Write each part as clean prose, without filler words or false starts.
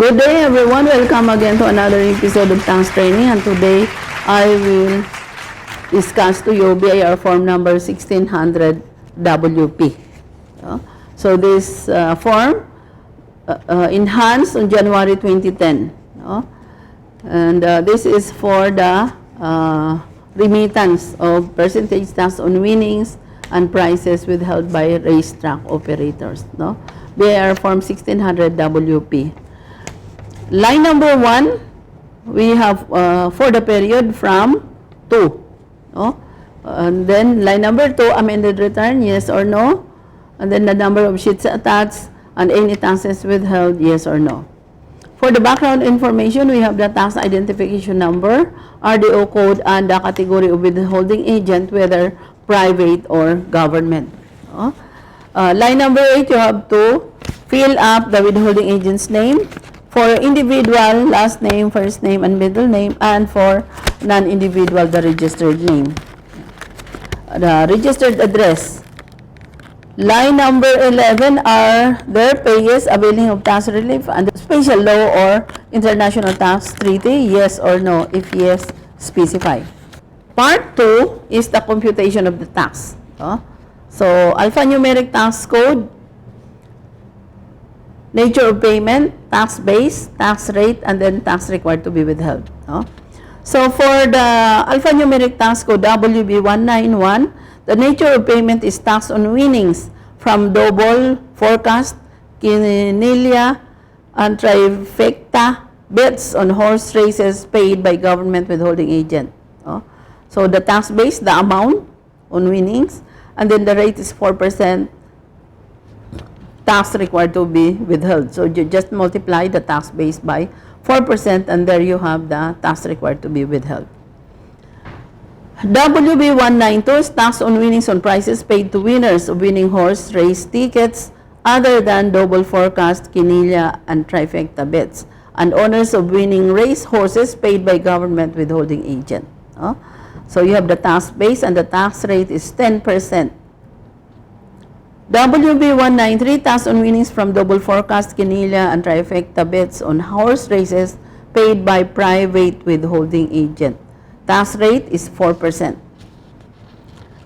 Good day everyone, welcome again to another episode of Tax Training, and today I will discuss to you BIR form number 1600 WP. So this form enhanced on January 2010, and this is for the remittance of percentage tax on winnings and prices withheld by racetrack operators. BIR form 1600 WP. Line number 1, we have for the period from 2. And then line number 2, amended return, yes or no. And then the number of sheets attached and any taxes withheld, yes or no. For the background information, we have the tax identification number, RDO code, and the category of withholding agent, whether private or government. Line number 8, you have to fill up the withholding agent's name. For individual, last name, first name, and middle name, and for non-individual, the registered name. The registered address. Line number 11 are their payers availing of tax relief under special law or international tax treaty, yes or no. If yes, specify. Part 2 is the computation of the tax. So, alphanumeric tax code, nature of payment, tax base, tax rate, and then tax required to be withheld. So for the alphanumeric tax code WB191, the nature of payment is tax on winnings from double, forecast, quinilla, and trifecta bets on horse races paid by government withholding agent. So the tax base, the amount on winnings, and then the rate is 4%. Tax required to be withheld. So you just multiply the tax base by 4% and there you have the tax required to be withheld. WB192 is tax on winnings on prices paid to winners of winning horse race tickets other than double forecast, quinilla, and trifecta bets, and owners of winning race horses paid by government withholding agent. So you have the tax base and the tax rate is 10%. WB193, tax on winnings from double forecast, quinilla, and trifecta bets on horse races paid by private withholding agent. Tax rate is 4%.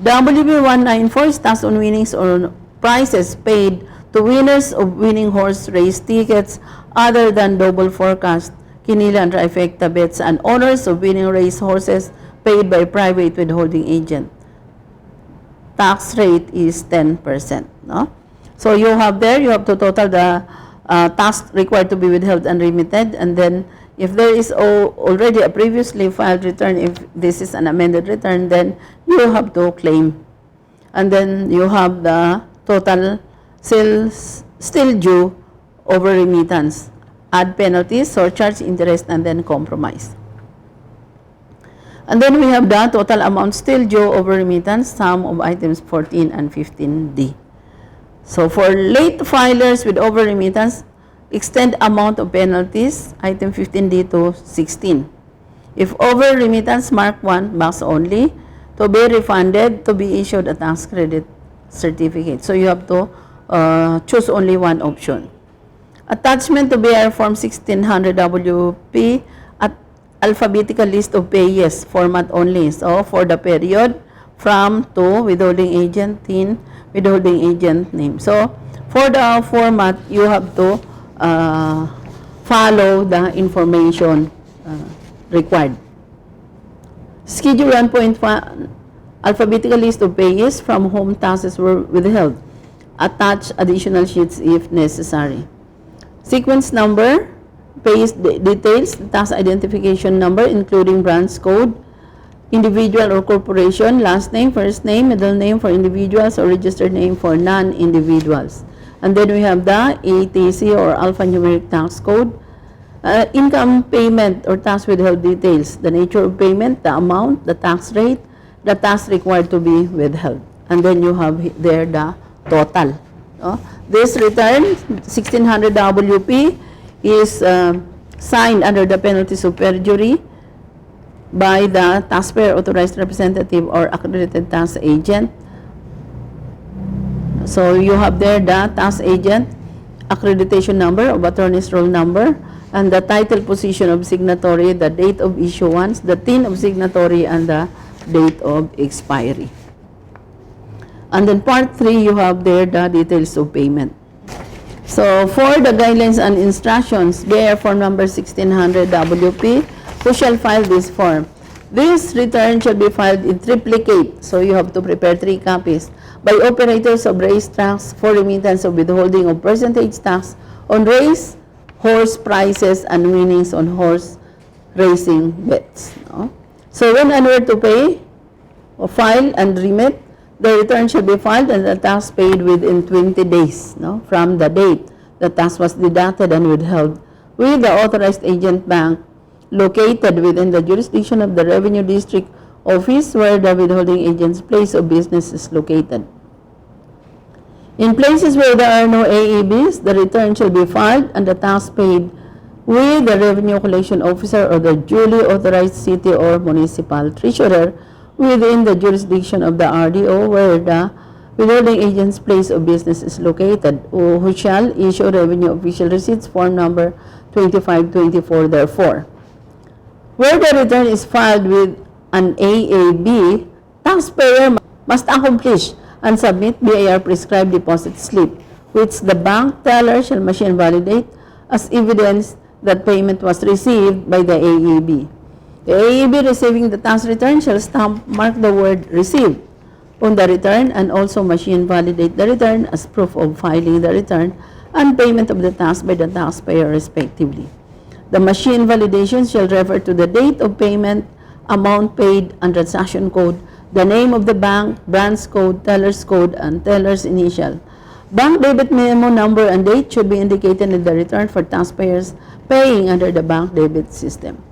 WB194 is tax on winnings on prices paid to winners of winning horse race tickets other than double forecast, quinilla, and trifecta bets, and owners of winning race horses paid by private withholding agent. Tax rate is 10%. So you have to total the tax required to be withheld and remitted, and then if there is already a previously filed return, if this is an amended return, then you have to claim. And then you have the total still due over remittance, add penalties, surcharge, interest, and then compromise. And then we have the total amount still due over remittance, sum of items 14 and 15D. So for late filers with over remittance, extend amount of penalties, item 15D to 16. If over remittance, mark 1, box only, to be refunded, to be issued a tax credit certificate. So you have to choose only one option. Attachment to BIR form 1600 WP, alphabetical list of payers, format only. So, for the period from to withholding agent in withholding agent name. So, for the format, you have to follow the information required. Schedule 1.1, alphabetical list of payers from whom taxes were withheld. Attach additional sheets if necessary. Sequence number, pays details, tax identification number including branch code, individual or corporation, last name, first name, middle name for individuals, or registered name for non-individuals. And then we have the ATC or alphanumeric tax code, income payment or tax withheld details, the nature of payment, the amount, the tax rate, the tax required to be withheld. And then you have there the total. This return, 1600 WP, is signed under the penalties of perjury by the taxpayer authorized representative or accredited tax agent. So you have there the tax agent accreditation number of attorney's roll number, and the title position of signatory, the date of issuance, the TIN of signatory, and the date of expiry. And then part 3, you have there the details of payment. So for the guidelines and instructions, there form number 1600 WP, who shall file this form? This return shall be filed in triplicate, so you have to prepare 3 copies, by operators of race tax for remittance of withholding of percentage tax on race, horse prices, and winnings on horse racing bets. No? So when and where to pay, or file and remit, the return shall be filed and the tax paid within 20 days from the date the tax was deducted and withheld with the authorized agent bank located within the jurisdiction of the Revenue District Office where the withholding agent's place of business is located. In places where there are no AEBs, the return shall be filed and the tax paid with the Revenue Collection Officer or the duly authorized city or municipal treasurer within the jurisdiction of the RDO where the withholding agent's place of business is located, who shall issue revenue official receipts form number 2524 therefore. Where the return is filed with an AAB, taxpayer must accomplish and submit BIR prescribed deposit slip, which the bank teller shall machine validate as evidence that payment was received by the AAB. The AAB receiving the tax return shall stamp mark the word received on the return and also machine validate the return as proof of filing the return and payment of the tax by the taxpayer respectively. The machine validation shall refer to the date of payment, amount paid, and transaction code, the name of the bank, branch code, teller's code, and teller's initial. Bank debit memo number and date should be indicated in the return for taxpayers paying under the bank debit system.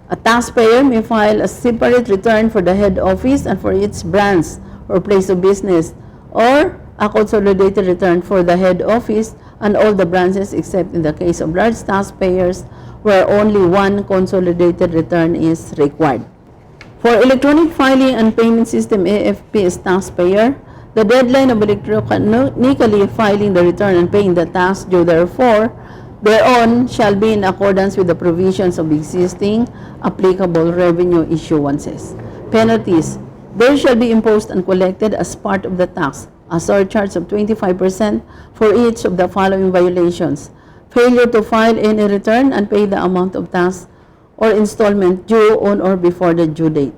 A taxpayer may file a separate return for the head office and for its branch or place of business, or a consolidated return for the head office and all the branches except in the case of large taxpayers where only one consolidated return is required. For electronic filing and payment system AFP as taxpayer, the deadline of electronically filing the return and paying the tax due therefor thereon shall be in accordance with the provisions of existing applicable revenue issuances. Penalties. There shall be imposed and collected as part of the tax a surcharge of 25% for each of the following violations: failure to file any return and pay the amount of tax or installment due on or before the due date,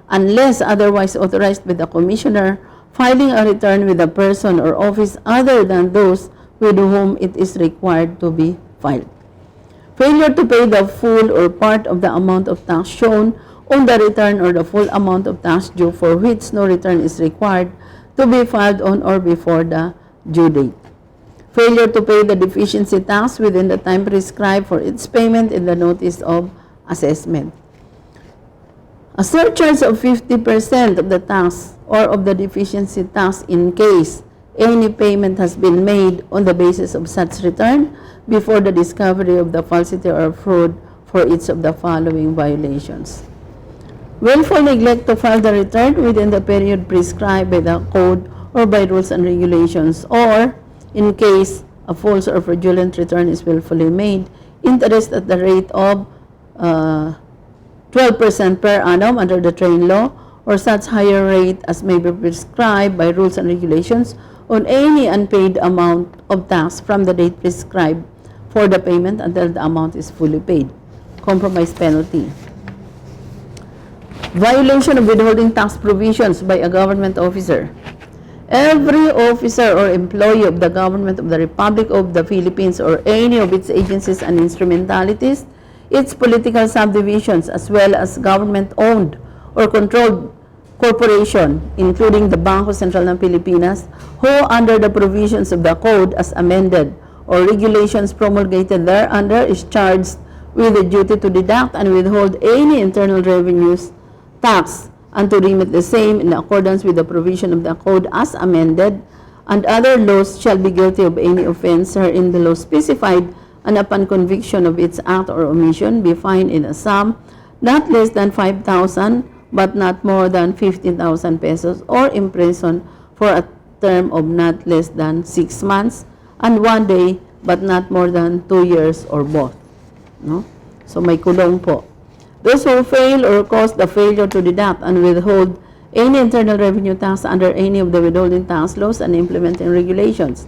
unless otherwise authorized by the Commissioner, filing a return with a person or office other than those with whom it is required to be filed. Failure to pay the full or part of the amount of tax shown on the return or the full amount of tax due for which no return is required to be filed on or before the due date. Failure to pay the deficiency tax within the time prescribed for its payment in the notice of assessment. A surcharge of 50% of the tax or of the deficiency tax in case any payment has been made on the basis of such return before the discovery of the falsity or fraud for each of the following violations: willful neglect to file the return within the period prescribed by the code or by rules and regulations, or in case a false or fraudulent return is willfully made, interest at the rate of 12% per annum under the train law, or such higher rate as may be prescribed by rules and regulations on any unpaid amount of tax from the date prescribed for the payment until the amount is fully paid. Compromise penalty. Violation of withholding tax provisions by a government officer. Every officer or employee of the government of the Republic of the Philippines or any of its agencies and instrumentalities, its political subdivisions, as well as government-owned or controlled corporation, including the Bangko Sentral ng Pilipinas, who under the provisions of the Code as amended or regulations promulgated thereunder is charged with the duty to deduct and withhold any internal revenues tax and to remit the same in accordance with the provision of the Code as amended, and other laws shall be guilty of any offense herein the law specified, and upon conviction of its act or omission be fined in a sum not less than 5,000 but not more than 15,000 pesos, or imprisoned for a term of not less than 6 months and 1 day but not more than 2 years or both. No? So may kulong po. Those who fail or cause the failure to deduct and withhold any internal revenue tax under any of the withholding tax laws and implementing regulations.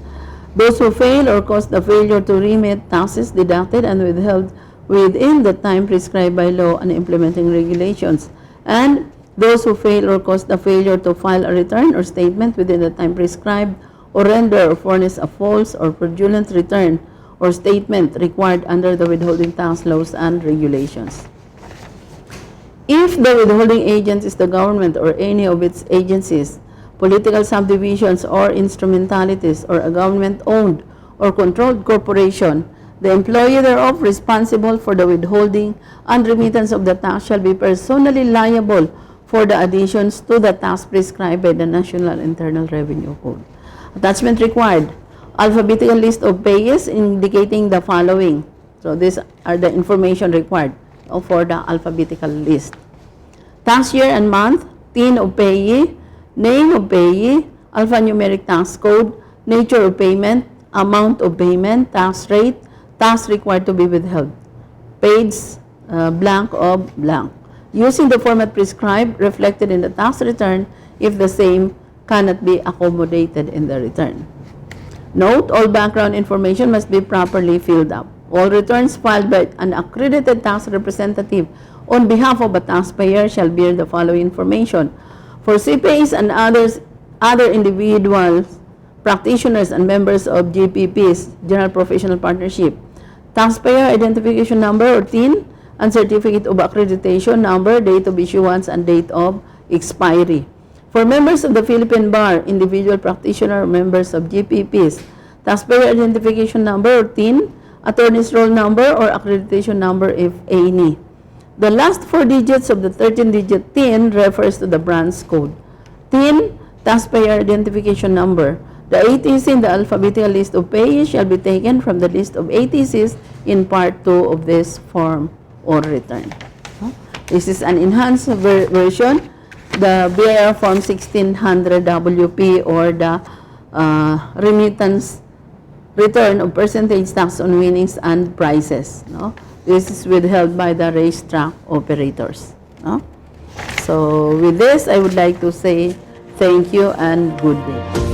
Those who fail or cause the failure to remit taxes deducted and withheld within the time prescribed by law and implementing regulations. And those who fail or cause the failure to file a return or statement within the time prescribed or render or furnish a false or fraudulent return or statement required under the withholding tax laws and regulations. If the withholding agent is the government or any of its agencies, political subdivisions or instrumentalities, or a government-owned or controlled corporation, the employee thereof responsible for the withholding and remittance of the tax shall be personally liable for the additions to the tax prescribed by the National Internal Revenue Code. Attachment required. Alphabetical list of payees indicating the following. So these are the information required for the alphabetical list. Tax year and month, TIN of payee, name of payee, alphanumeric tax code, nature of payment, amount of payment, tax rate, tax required to be withheld. Page blank of blank. Using the format prescribed reflected in the tax return if the same cannot be accommodated in the return. Note, all background information must be properly filled up. All returns filed by an accredited tax representative on behalf of a taxpayer shall bear the following information. For CPAs and other individuals, practitioners, and members of GPPs, General Professional Partnership, taxpayer identification number or TIN, and certificate of accreditation number, date of issuance, and date of expiry. For members of the Philippine Bar, individual practitioner, or members of GPPs, taxpayer identification number or TIN, attorney's roll number or accreditation number if any. The last 4 digits of the 13-digit TIN refers to the branch code. TIN, taxpayer identification number. The ATC in the alphabetical list of payees shall be taken from the list of ATCs in Part 2 of this form or return. This is an enhanced version, the BIR Form 1600 WP, or the remittance return of percentage tax on winnings and prizes. No? This is withheld by the racetrack operators. No? So with this, I would like to say thank you and good day.